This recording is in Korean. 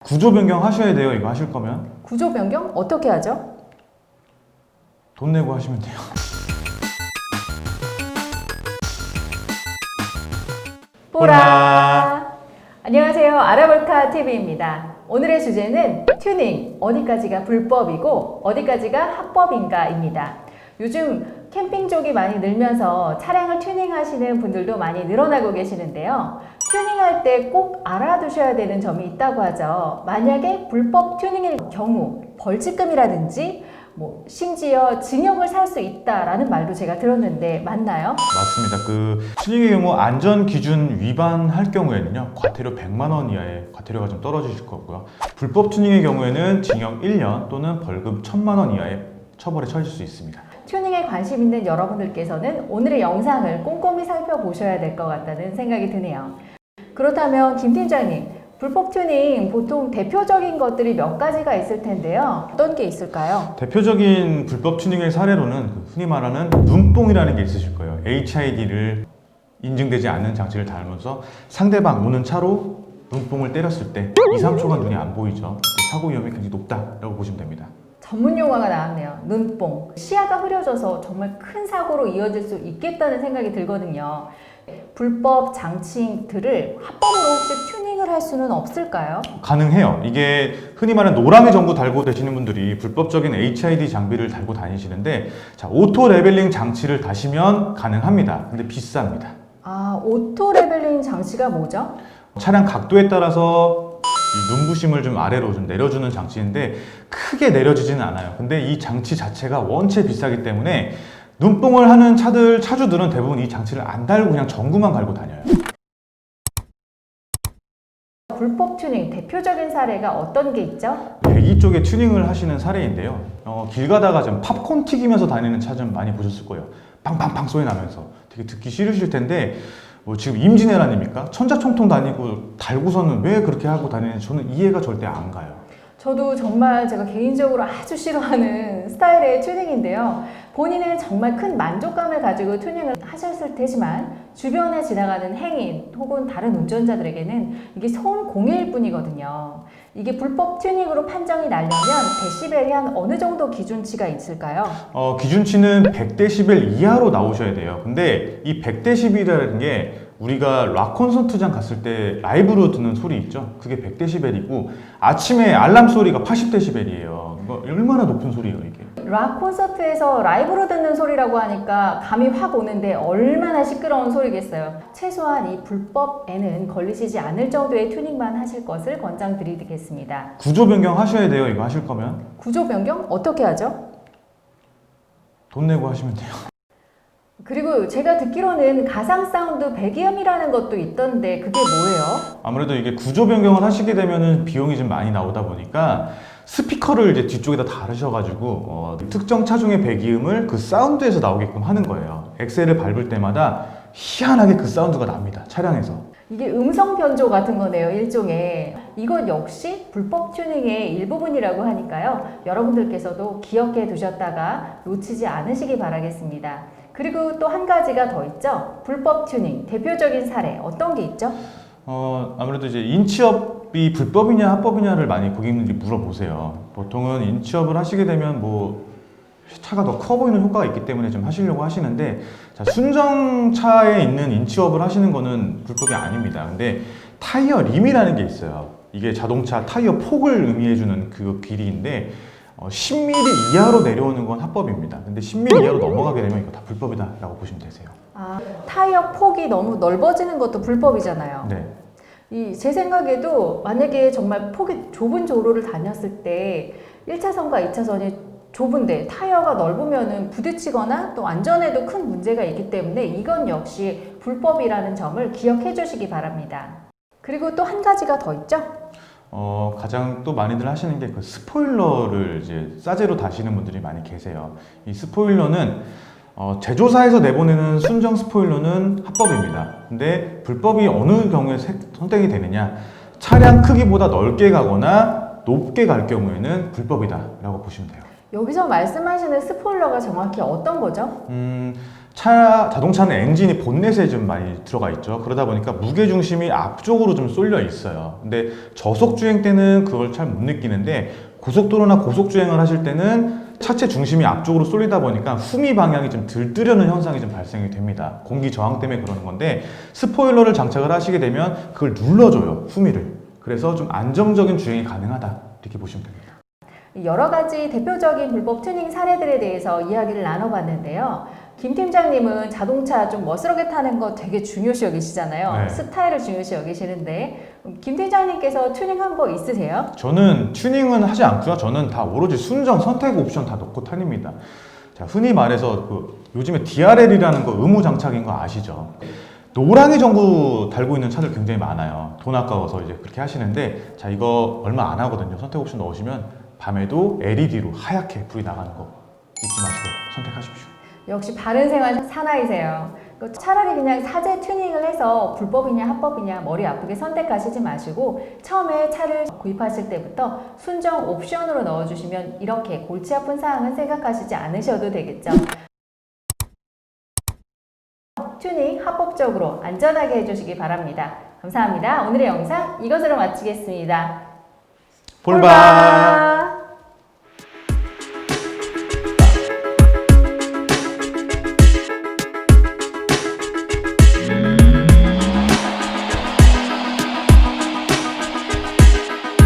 구조 변경 하셔야 돼요. 이거 하실 거면 구조 변경 어떻게 하죠? 돈 내고 하시면 돼요. 보라! 안녕하세요. 알아볼까 TV입니다. 오늘의 주제는 튜닝, 어디까지가 불법이고 어디까지가 합법인가입니다. 요즘 캠핑족이 많이 늘면서 차량을 튜닝하시는 분들도 많이 늘어나고 계시는데요. 튜닝할 때 꼭 알아두셔야 되는 점이 있다고 하죠. 만약에 불법 튜닝일 경우 벌칙금이라든지 심지어 징역을 살 수 있다라는 말도 제가 들었는데 맞나요? 맞습니다. 그 튜닝의 경우 안전 기준 위반할 경우에는요, 과태료 100만 원 이하의 과태료가 좀 떨어지실 거고요. 불법 튜닝의 경우에는 징역 1년 또는 벌금 1000만 원 이하의 처벌에 처해질 수 있습니다. 튜닝에 관심 있는 여러분들께서는 오늘의 영상을 꼼꼼히 살펴보셔야 될 것 같다는 생각이 드네요. 그렇다면 김 팀장님, 불법 튜닝 보통 대표적인 것들이 몇 가지가 있을 텐데요. 어떤 게 있을까요? 대표적인 불법 튜닝의 사례로는 흔히 말하는 눈뽕이라는 게 있으실 거예요. HID를 인증되지 않는 장치를 달면서 상대방 오는 차로 눈뽕을 때렸을 때 2, 3초간 눈이 안 보이죠. 그때 사고 위험이 굉장히 높다라고 보시면 됩니다. 전문 용어가 나왔네요. 눈뽕. 시야가 흐려져서 정말 큰 사고로 이어질 수 있겠다는 생각이 들거든요. 불법 장치들을 합법으로 혹시 튜닝을 할 수는 없을까요? 가능해요. 이게 흔히 말하는 노랑의 전구 달고 되시는 분들이 불법적인 HID 장비를 달고 다니시는데, 자, 오토 레벨링 장치를 다시면 가능합니다. 근데 비쌉니다. 아, 오토 레벨링 장치가 뭐죠? 차량 각도에 따라서 이 눈부심을 좀 아래로 좀 내려주는 장치인데 크게 내려지지는 않아요. 근데 이 장치 자체가 원체 비싸기 때문에 눈뽕을 하는 차주들은 대부분 이 장치를 안 달고 그냥 전구만 갈고 다녀요. 불법 튜닝 대표적인 사례가 어떤 게 있죠? 배기 쪽에 튜닝을 하시는 사례인데요. 길 가다가 좀 팝콘 튀기면서 다니는 차 좀 많이 보셨을 거예요. 빵빵빵 소리 나면서 되게 듣기 싫으실 텐데, 지금 임진왜란 아닙니까? 천자총통 다니고 달고서는 왜 그렇게 하고 다니는지 저는 이해가 절대 안 가요. 저도 정말 제가 개인적으로 아주 싫어하는 스타일의 튜닝인데요. 본인은 정말 큰 만족감을 가지고 튜닝을 하셨을 테지만 주변에 지나가는 행인 혹은 다른 운전자들에게는 이게 손 공일 뿐이거든요. 이게 불법 튜닝으로 판정이 나려면 데시벨이 한 어느 정도 기준치가 있을까요? 기준치는 100데시벨 이하로 나오셔야 돼요. 근데 이 100데시벨이라는 게 우리가 락 콘서트장 갔을 때 라이브로 듣는 소리 있죠? 그게 100데시벨이고 아침에 알람 소리가 80데시벨이에요. 이거 얼마나 높은 소리예요, 이게? 락 콘서트에서 라이브로 듣는 소리라고 하니까 감이 확 오는데 얼마나 시끄러운 소리겠어요. 최소한 이 불법에는 걸리시지 않을 정도의 튜닝만 하실 것을 권장드리겠습니다. 구조 변경 하셔야 돼요, 이거 하실 거면. 구조 변경 어떻게 하죠? 돈 내고 하시면 돼요. 그리고 제가 듣기로는 가상 사운드 배기음이라는 것도 있던데 그게 뭐예요? 아무래도 이게 구조 변경을 하시게 되면은 비용이 좀 많이 나오다 보니까 스피커를 이제 뒤쪽에다 달으셔가지고 특정 차종의 배기음을 그 사운드에서 나오게끔 하는 거예요. 엑셀을 밟을 때마다 희한하게 그 사운드가 납니다, 차량에서. 이게 음성 변조 같은 거네요, 일종의. 이것 역시 불법 튜닝의 일부분이라고 하니까요. 여러분들께서도 기억해 두셨다가 놓치지 않으시기 바라겠습니다. 그리고 또 한 가지가 더 있죠. 불법 튜닝 대표적인 사례 어떤 게 있죠? 아무래도 이제 인치업이 불법이냐 합법이냐를 많이 고객님들이 물어보세요. 보통은 인치업을 하시게 되면 차가 더 커 보이는 효과가 있기 때문에 좀 하시려고 하시는데, 자, 순정차에 있는 인치업을 하시는 거는 불법이 아닙니다. 근데 타이어 림이라는 게 있어요. 이게 자동차 타이어 폭을 의미해주는 그 길이인데 10mm 이하로 내려오는 건 합법입니다. 근데 10mm 이하로 넘어가게 되면 이거 다 불법이다 라고 보시면 되세요. 아, 타이어 폭이 너무 넓어지는 것도 불법이잖아요. 네. 제 생각에도 만약에 정말 폭이 좁은 도로를 다녔을 때 1차선과 2차선이 좁은데 타이어가 넓으면 부딪히거나 또 안전에도 큰 문제가 있기 때문에 이건 역시 불법이라는 점을 기억해 주시기 바랍니다. 그리고 또 한 가지가 더 있죠? 가장 또 많이들 하시는 게 그 스포일러를 이제 싸제로 다시는 분들이 많이 계세요. 이 스포일러는 제조사에서 내보내는 순정 스포일러는 합법입니다. 근데 불법이 어느 경우에 선택이 되느냐, 차량 크기보다 넓게 가거나 높게 갈 경우에는 불법이다 라고 보시면 돼요. 여기서 말씀하시는 스포일러가 정확히 어떤 거죠? 자동차는 엔진이 본넷에 좀 많이 들어가 있죠. 그러다 보니까 무게 중심이 앞쪽으로 좀 쏠려 있어요. 근데 저속 주행 때는 그걸 잘 못 느끼는데 고속도로나 고속 주행을 하실 때는 차체 중심이 앞쪽으로 쏠리다 보니까 후미 방향이 좀 들뜨려는 현상이 좀 발생이 됩니다. 공기 저항 때문에 그러는 건데 스포일러를 장착을 하시게 되면 그걸 눌러줘요, 후미를. 그래서 좀 안정적인 주행이 가능하다, 이렇게 보시면 됩니다. 여러 가지 대표적인 불법 튜닝 사례들에 대해서 이야기를 나눠봤는데요. 김 팀장님은 자동차 좀 멋스럽게 타는 거 되게 중요시 여기시잖아요. 네. 스타일을 중요시 여기시는데 김 팀장님께서 튜닝한 거 있으세요? 저는 튜닝은 하지 않고요. 저는 다 오로지 순정 선택 옵션 다 넣고 다닙니다. 자, 흔히 말해서 요즘에 DRL이라는 거 의무 장착인 거 아시죠? 노랑이 전구 달고 있는 차들 굉장히 많아요. 돈 아까워서 이제 그렇게 하시는데, 자, 이거 얼마 안 하거든요. 선택 옵션 넣으시면 밤에도 LED로 하얗게 불이 나가는 거 잊지 마시고 선택하십시오. 역시 바른생활 사나이세요. 차라리 그냥 사제 튜닝을 해서 불법이냐 합법이냐 머리 아프게 선택하시지 마시고 처음에 차를 구입하실 때부터 순정 옵션으로 넣어주시면 이렇게 골치 아픈 사항은 생각하시지 않으셔도 되겠죠. 튜닝 합법적으로 안전하게 해주시기 바랍니다. 감사합니다. 오늘의 영상 이것으로 마치겠습니다. 볼바!